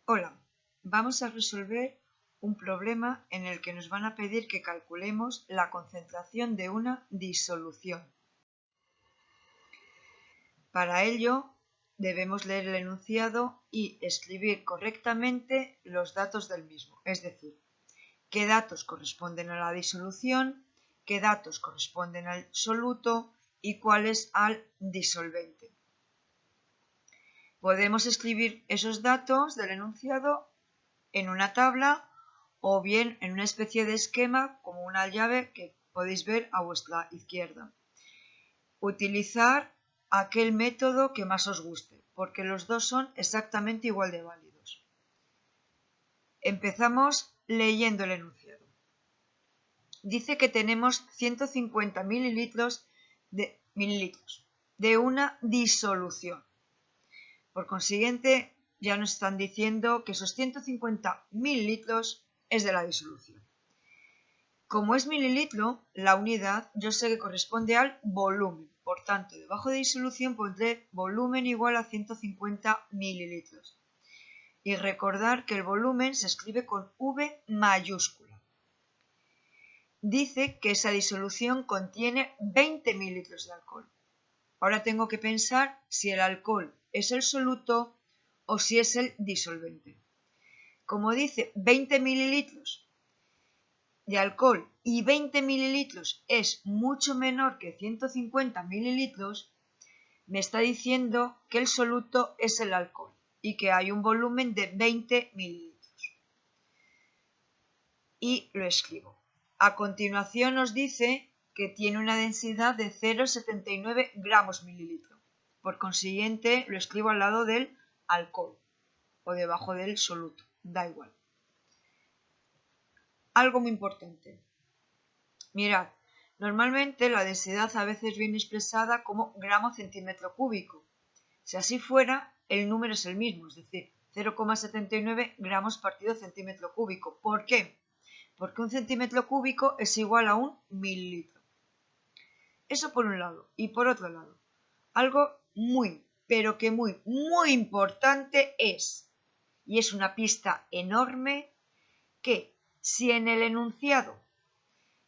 Hola, vamos a resolver un problema en el que nos van a pedir que calculemos la concentración de una disolución. Para ello, debemos leer el enunciado y escribir correctamente los datos del mismo, es decir, qué datos corresponden a la disolución, qué datos corresponden al soluto y cuáles al disolvente. Podemos escribir esos datos del enunciado en una tabla o bien en una especie de esquema como una llave que podéis ver a vuestra izquierda. Utilizar aquel método que más os guste, porque los dos son exactamente igual de válidos. Empezamos leyendo el enunciado. Dice que tenemos 150 mililitros de una disolución. Por consiguiente, ya nos están diciendo que esos 150 mililitros es de la disolución. Como es mililitro, la unidad yo sé que corresponde al volumen. Por tanto, debajo de disolución pondré volumen igual a 150 mililitros. Y recordar que el volumen se escribe con V mayúscula. Dice que esa disolución contiene 20 mililitros de alcohol. Ahora tengo que pensar si el alcohol es el soluto o si es el disolvente. Como dice 20 mililitros de alcohol y 20 mililitros es mucho menor que 150 mililitros, me está diciendo que el soluto es el alcohol y que hay un volumen de 20 mililitros. Y lo escribo. A continuación nos dice que tiene una densidad de 0,79 gramos mililitro. Por consiguiente, lo escribo al lado del alcohol o debajo del soluto, da igual. Algo muy importante. Mirad, normalmente la densidad a veces viene expresada como gramo centímetro cúbico. Si así fuera, el número es el mismo, es decir, 0,79 gramos partido centímetro cúbico. ¿Por qué? Porque un centímetro cúbico es igual a un mililitro. Eso por un lado. Y por otro lado, algo pero que muy importante es, y es una pista enorme, que si en el enunciado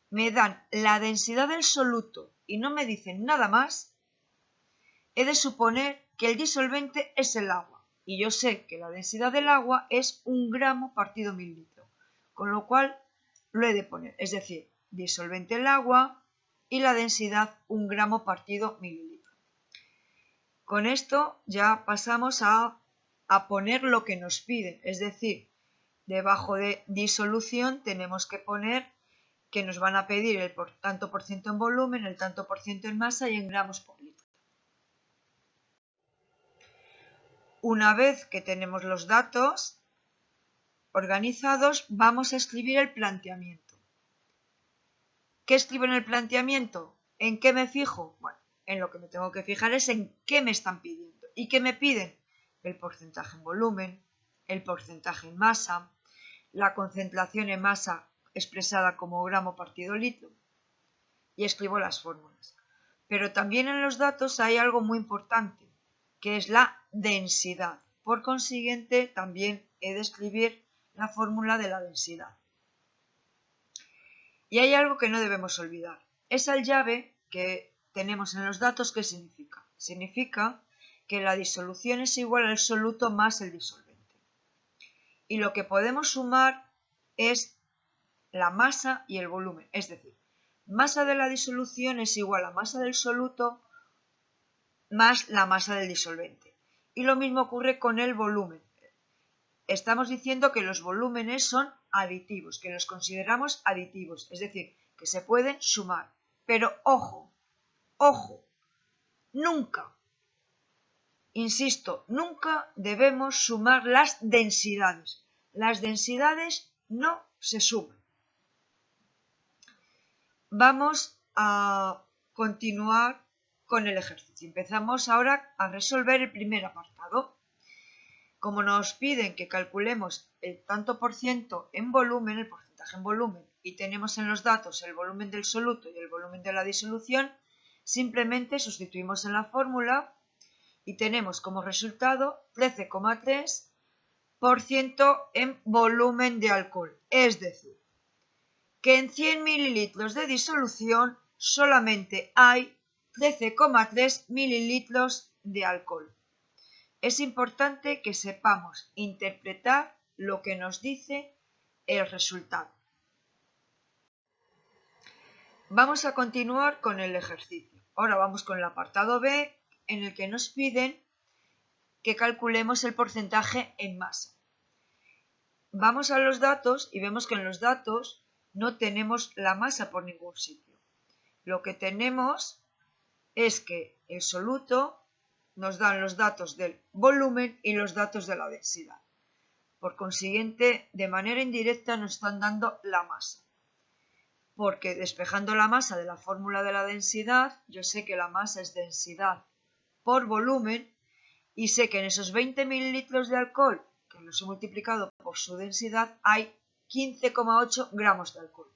me dan la densidad del soluto y no me dicen nada más, he de suponer que el disolvente es el agua. Y yo sé que la densidad del agua es 1 gramo partido mililitro. Con lo cual lo he de poner. Es decir, disolvente el agua y la densidad 1 gramo partido mililitro. Con esto ya pasamos a poner lo que nos piden. Es decir, debajo de disolución tenemos que poner que nos van a pedir el tanto por ciento en volumen, el tanto por ciento en masa y en gramos por litro. Una vez que tenemos los datos organizados, vamos a escribir el planteamiento. ¿Qué escribo en el planteamiento? ¿En qué me fijo? Bueno, en lo que me tengo que fijar es en qué me están pidiendo. ¿Y qué me piden? El porcentaje en volumen, el porcentaje en masa, la concentración en masa expresada como gramo partido litro, y escribo las fórmulas. Pero también en los datos hay algo muy importante, que es la densidad. Por consiguiente, también he de escribir la fórmula de la densidad. Y hay algo que no debemos olvidar. Esa llave que tenemos en los datos, ¿qué significa? Significa que la disolución es igual al soluto más el disolvente. Y lo que podemos sumar es la masa y el volumen. Es decir, masa de la disolución es igual a masa del soluto más la masa del disolvente. Y lo mismo ocurre con el volumen. Estamos diciendo que los volúmenes son aditivos, que los consideramos aditivos, es decir, que se pueden sumar. Pero ojo, nunca, insisto, nunca debemos sumar las densidades. Las densidades no se suman. Vamos a continuar con el ejercicio. Empezamos ahora a resolver el primer apartado. Como nos piden que calculemos el tanto por ciento en volumen, el porcentaje en volumen, y tenemos en los datos el volumen del soluto y el volumen de la disolución, simplemente sustituimos en la fórmula y tenemos como resultado 13,3 en volumen de alcohol. Es decir, que en 100 mililitros de disolución solamente hay 13,3 mililitros de alcohol. Es importante que sepamos interpretar lo que nos dice el resultado. Vamos a continuar con el ejercicio. Ahora vamos con el apartado B, en el que nos piden que calculemos el porcentaje en masa. Vamos a los datos y vemos que en los datos no tenemos la masa por ningún sitio. Lo que tenemos es que el soluto nos dan los datos del volumen y los datos de la densidad. Por consiguiente, de manera indirecta nos están dando la masa. Porque despejando la masa de la fórmula de la densidad, yo sé que la masa es densidad por volumen y sé que en esos 20 mililitros de alcohol, que los he multiplicado por su densidad, hay 15,8 gramos de alcohol.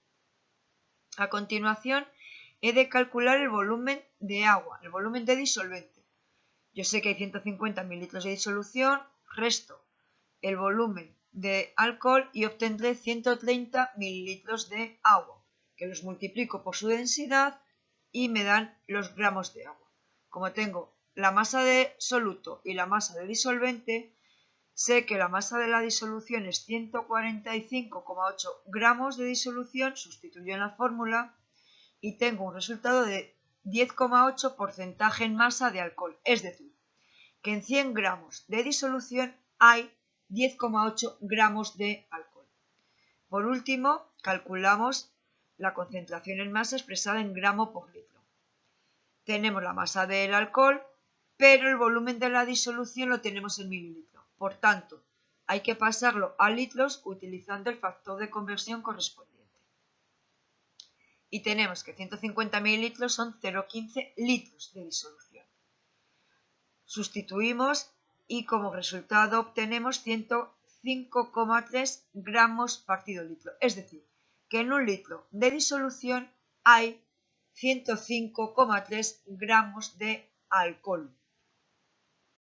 A continuación, he de calcular el volumen de agua, el volumen de disolvente. Yo sé que hay 150 mililitros de disolución, resto el volumen de alcohol y obtendré 130 mililitros de agua, que los multiplico por su densidad y me dan los gramos de agua. Como tengo la masa de soluto y la masa de disolvente, sé que la masa de la disolución es 145,8 gramos de disolución, sustituyo en la fórmula y tengo un resultado de 10,8 porcentaje en masa de alcohol. Es decir, que en 100 gramos de disolución hay 10,8 gramos de alcohol. Por último, calculamos la concentración en masa expresada en gramo por litro. Tenemos la masa del alcohol, pero el volumen de la disolución lo tenemos en mililitros. Por tanto, hay que pasarlo a litros utilizando el factor de conversión correspondiente. Y tenemos que 150 mililitros son 0,15 litros de disolución. Sustituimos y como resultado obtenemos 105,3 gramos partido litro. Es decir, que en un litro de disolución hay 105,3 gramos de alcohol.